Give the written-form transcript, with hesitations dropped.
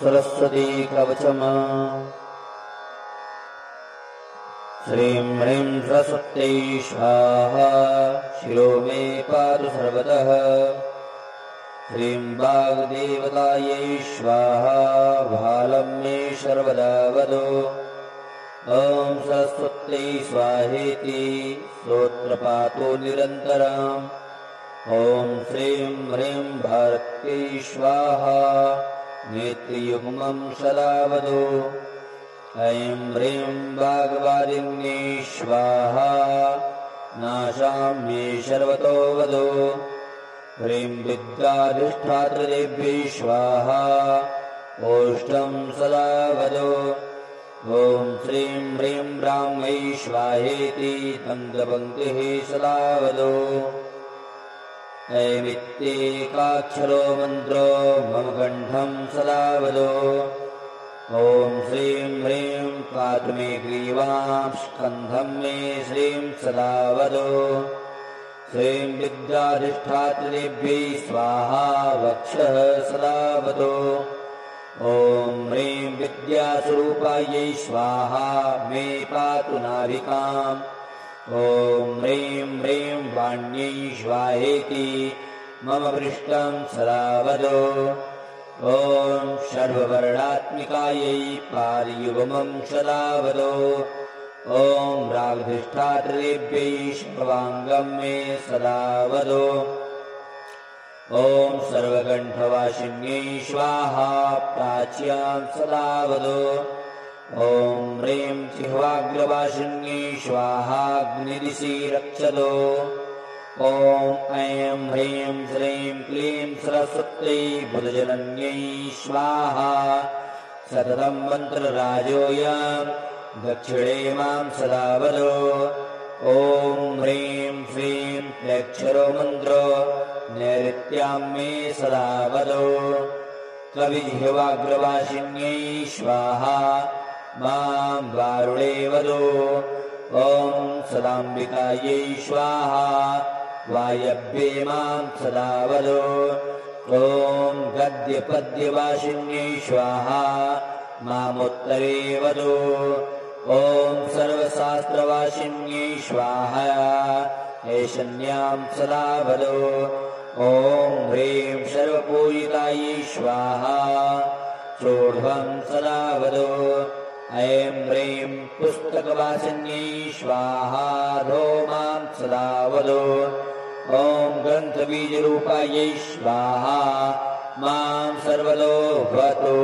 सरस्वती कवचम् श्रीं ह्रीं सरस्वत्यै स्वाहा शिरो मे पातु सर्वतः श्रीं वाग्देवतायै स्वाहा भालं मे सर्वदा वदो ॐ सरस्वत्यै स्वाहेति स्तोत्रपातो निरन्तरम् ॐ श्रीं ह्रीं भारत्यै स्वाहा नेत्रियुग्मं सदा वदो ऐं ह्रीं वाग्वादिन्यै स्वाहा नाशां मे सर्वतो वदो ह्रीं विद्याधिष्ठातृदेव्यै स्वाहा ओष्ठं सदा वदो ॐ श्रीं ह्रीं ब्राह्मै स्वाहेति तन्द्रपङ्क्तिः सदा वदो ऐमित्येकाक्षरो मन्त्रो मम कण्ठं सदा वदो ॐ श्रीं ह्रीं पातु मे ग्रीवां स्कन्धं मे श्रीं सदा वदो श्रीं विद्याधिष्ठातृदेव्यै स्वाहा वक्षः सदा वदो ॐ ह्रीं विद्यास्वरूपायै स्वाहा मे पातु नाभिकाम् ॐ ह्रीं ह्रीं वाण्यै स्वाहेति मम पृष्ठं सदा वदो ॐ सर्ववर्णात्मिकायै पादयुग्मं सदा वदो ॐ रागधिष्ठातृदेव्यै सर्वाङ्गं मे सदा वदो ॐ सर्वकण्ठवासिन्यै स्वाहा प्राच्यां सदा वदो ॐ ह्रीं जिह्वाग्रवासिन्यै स्वाहाग्निदिशि रक्षतो ॐ ऐं ह्रीं श्रीं क्लीं सरस्वत्यै बुधजनन्यै स्वाहा सततं मन्त्रराजोऽयं दक्षिणे मां सदा वदो ॐ ह्रीं श्रीं त्र्यक्षरो मन्त्रो नैऋत्यां मे सदा वदो कविजिह्वाग्रवासिन्यै स्वाहा मां वारुणे वदो ॐ सदाम्बिकायै स्वाहा वायव्ये मां सदा वदो ॐ गद्यपद्यवासिन्यै स्वाहा मामुत्तरे वदो ॐ सर्वशास्त्रवासिन्यै स्वाहा ऐशन्यां सदा वदो ॐ ह्रीं सर्वपूजितायै स्वाहा चोढ्वं सदा वदो ऐं ह्रीं पुस्तकवासिन्यै स्वाहा धौमां सदा वदो ॐ ग्रन्थबीजरूपायै स्वाहा मां सर्वतो वदो